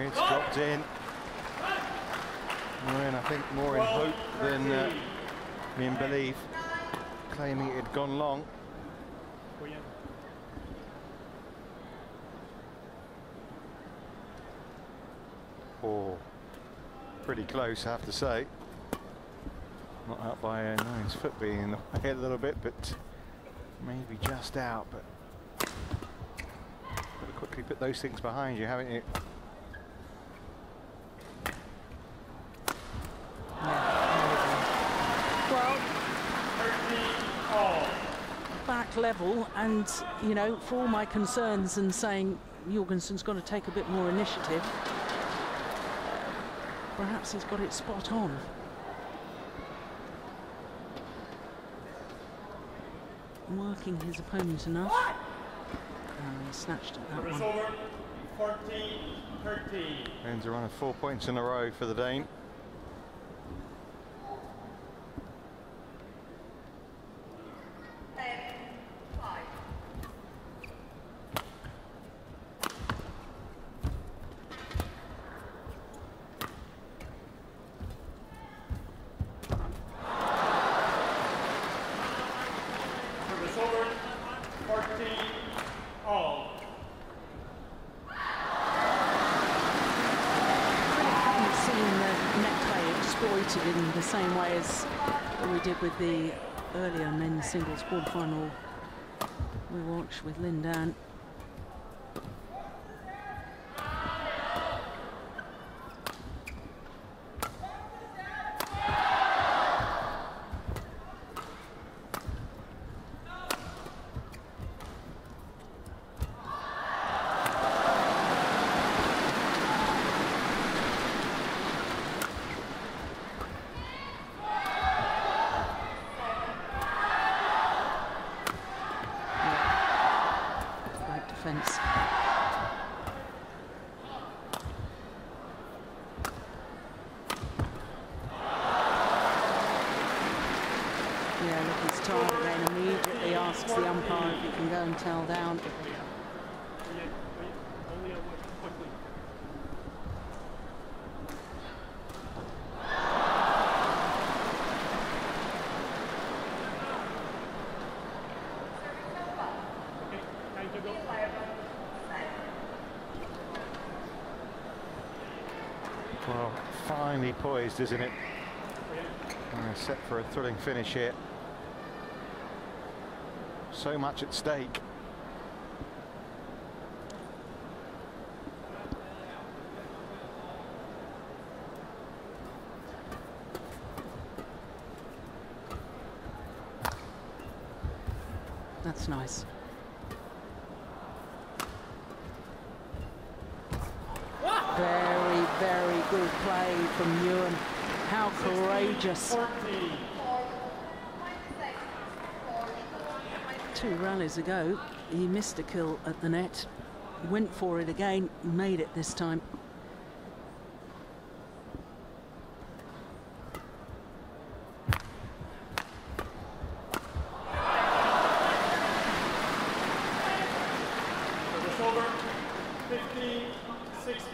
It's dropped in. And I think more in hope than in belief, claiming it had gone long. Oh, pretty close, I have to say. Not out by Nguyen's foot being in the way a little bit, but maybe just out. But got to quickly put those things behind you, haven't you? Back level, and you know, for all my concerns and saying Jorgensen's got to take a bit more initiative, perhaps he's got it spot on. Working his opponent enough. He snatched at that one. Over, 14-13. Ends a run of 4 points in a row for the Dane. treated in the same way as we did with the earlier men's singles quarterfinal we watched with Nguyen Tien. Defense. Yeah, look, he's tired again. Immediately asks the umpire if he can go and tell down. Well, finely poised, isn't it? Set for a thrilling finish here. So much at stake. That's nice. Very, very good play from Nguyen. How courageous. 2 rallies ago, he missed a kill at the net. He went for it again, made it this time.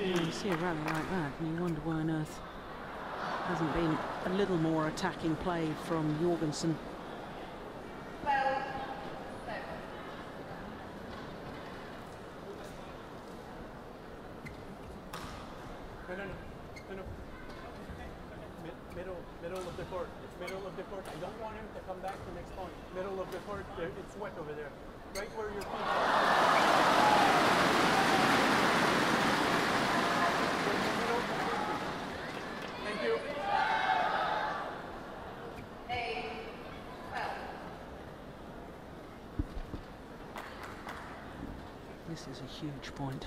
You see a rally like that and you wonder why on earth hasn't been a little more attacking play from Jorgensen. Middle of the court. It's middle of the court. I don't want him to come back to next point. Middle of the court. It's wet over there. Right where your feet are. Thank you. This is a huge point.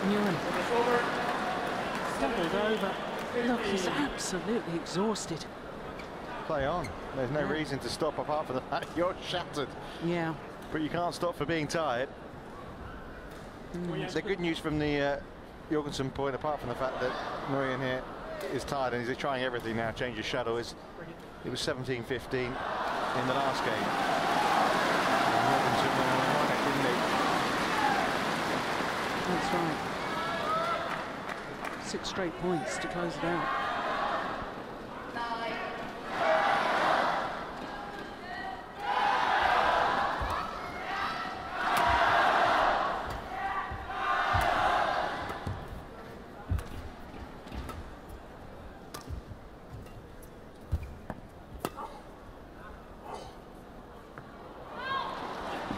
Nguyen doubled over. Look, he's absolutely exhausted. Play on. There's no reason to stop apart from the fact you're shattered. Yeah. But you can't stop for being tired. The good news from the Jorgensen point, apart from the fact that Nguyen here is tired and he's trying everything now, change his shadow, is it was 17-15 in the last game. And Jorgensen won it, didn't he? That's right. 6 straight points to close it out.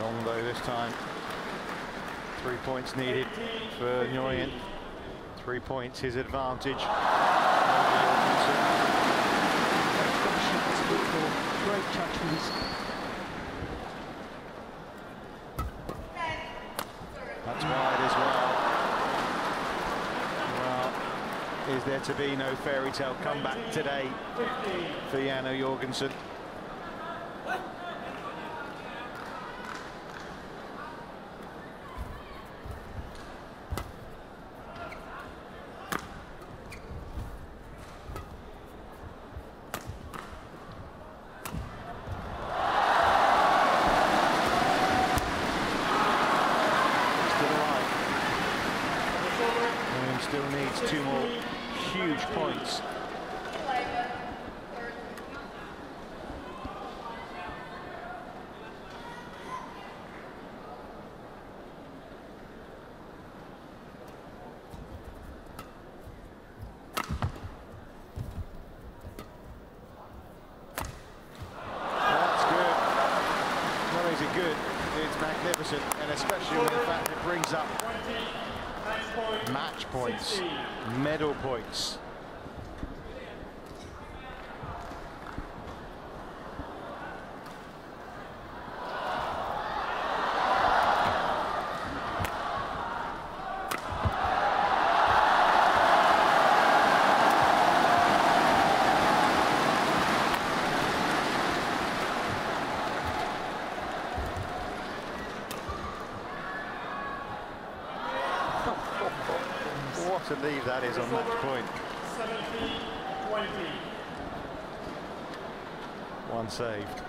Long though this time. 3 points needed for Nguyen. 3 points his advantage. judgment. That's wide as well. Well, is there to be no fairy tale comeback today for Jan Jorgensen? Still needs 2 more huge points. That's good. Not only is it good, it's magnificent, and especially when the fact it brings up match points, medal points. What a lead that is on match point. 70-20. One saved.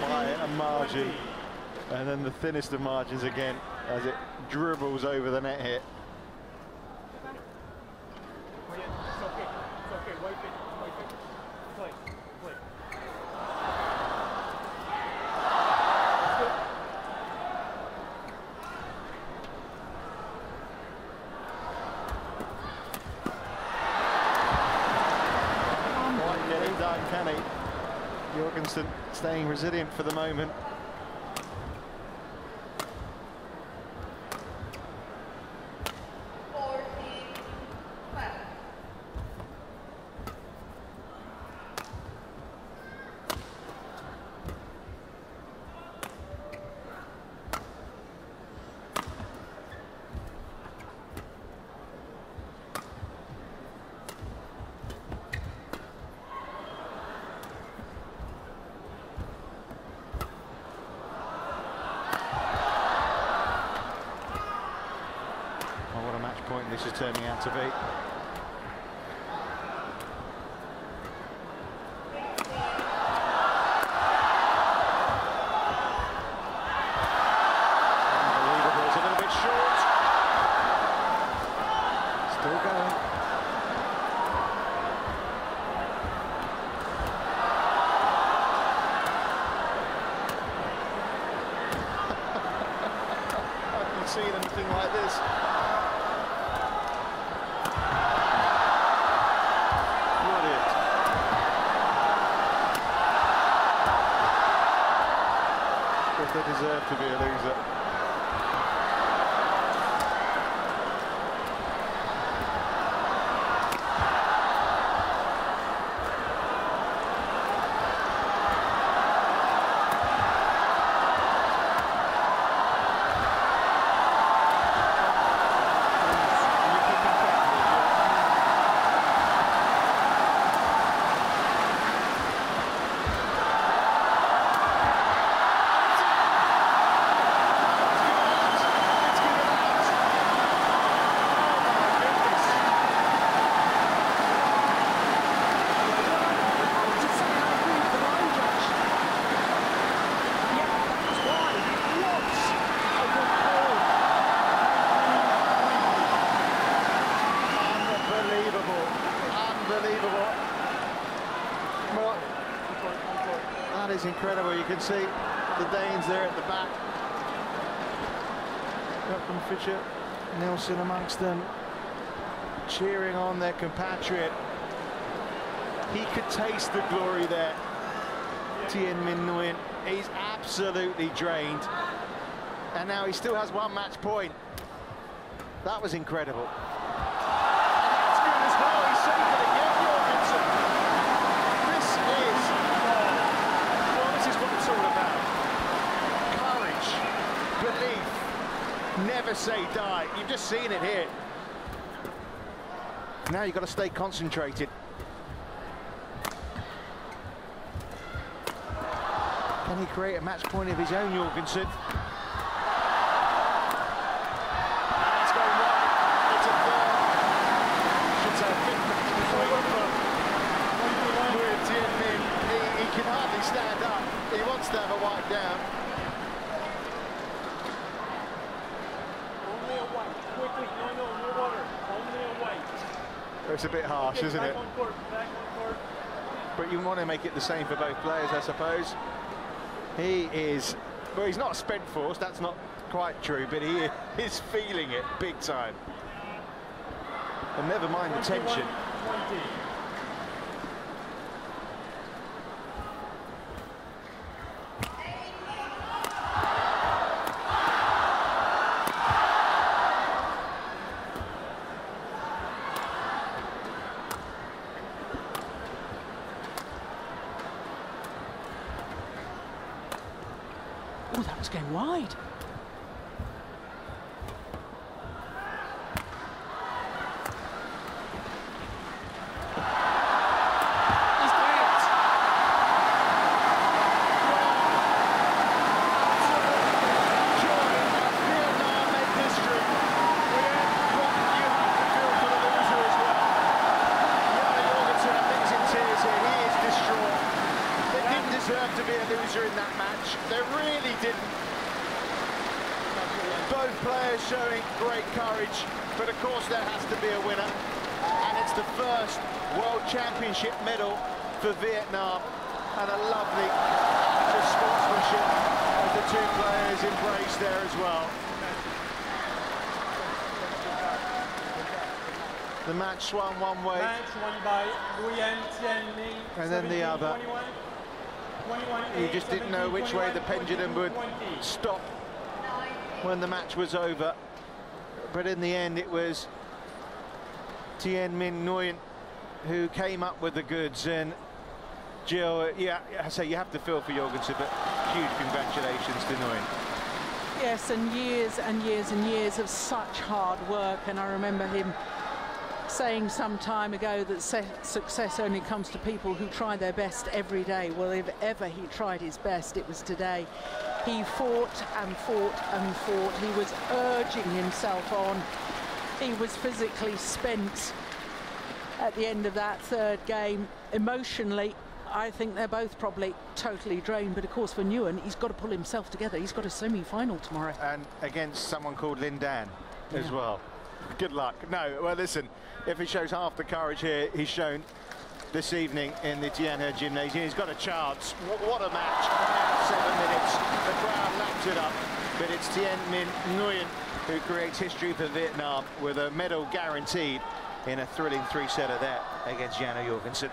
By a margin, and then the thinnest of margins again as it dribbles over the net here. Oh, yeah, it's okay. It's okay. Wipe it. Wipe it. Play. Play. That's good. Quite get it done, can he? Jorgensen staying resilient for the moment. What a match point this is turning out to be. Unbelievable, it's a little bit short. Still going. I haven't seen anything like this. They deserve to be a loser. That is incredible. You can see the Danes there at the back. Captain Fischer Nilsson amongst them, cheering on their compatriot. He could taste the glory there. Tien Minh, he's absolutely drained, and now he still has one match point. That was incredible. And that's good as well. He saved it again, Jorgensen. This is what it's all about. Courage, belief, never say die. You've just seen it here. Now you've got to stay concentrated. Can he create a match point of his own, Jorgensen? It's going wide. It's a third. Should say a fifth match point for Nguyen Tien. He can hardly stand up. He wants to have a wipe down. Only a white. Quickly. No water. Only a white. It's a bit harsh, isn't it? Back on court. Back on court. But you want to make it the same for both players, I suppose. He is, well, he's not spent force, that's not quite true, but he is feeling it big time. And never mind the tension. 20. Oh, that was going wide. He's got it. Vietnam made history. What you have to feel for the loser as well. Jorgensen, I think, is in tears here. He is distraught. They didn't deserve to be a loser in that match. They really didn't. Both players showing great courage, but of course there has to be a winner. And it's the first World Championship medal for Vietnam. And a lovely act of sportsmanship as the two players embrace there as well. The match swung one way. Match won by Nguyen Tien. And then the other. 21, You just didn't know which way the pendulum would stop when the match was over. But in the end, it was Tien Minh who came up with the goods. And Jill, yeah, I say you have to feel for Jorgensen, but huge congratulations to Nguyen. Yes, and years and years and years of such hard work. And I remember him saying some time ago that success only comes to people who try their best every day. Well, if ever he tried his best, it was today. He fought and fought and fought. He was urging himself on. He was physically spent at the end of that third game. Emotionally, I think they're both probably totally drained. But of course, for Nguyen, he's got to pull himself together. He's got a semi-final tomorrow. And against someone called Linh Dan as well. Good luck. No, well, listen, if he shows half the courage here he's shown this evening in the Tien Minh Gymnasium, he's got a chance. What a match. 7 minutes. The crowd lapped it up. But it's Tien Minh Nguyen who creates history for Vietnam with a medal guaranteed in a thrilling three-setter there against Jorgensen.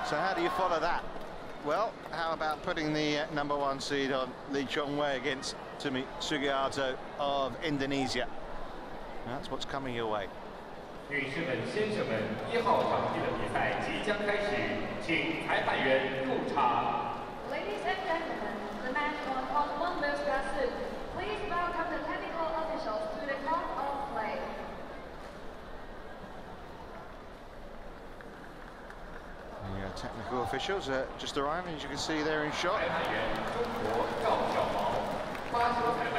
So how do you follow that? Well, how about putting the #1 seed on Lee Chong-wei against Tumi Sugiarto of Indonesia? That's what's coming your way. 女士们、先生们，1号场地的比赛即将开始，请裁判员入场。 Ladies and gentlemen, the match on Court 1 will start soon. Please welcome the technical officials to the court of play. The technical officials just arrived, as you can see there in shot. 裁判员中国赵小毛，8球裁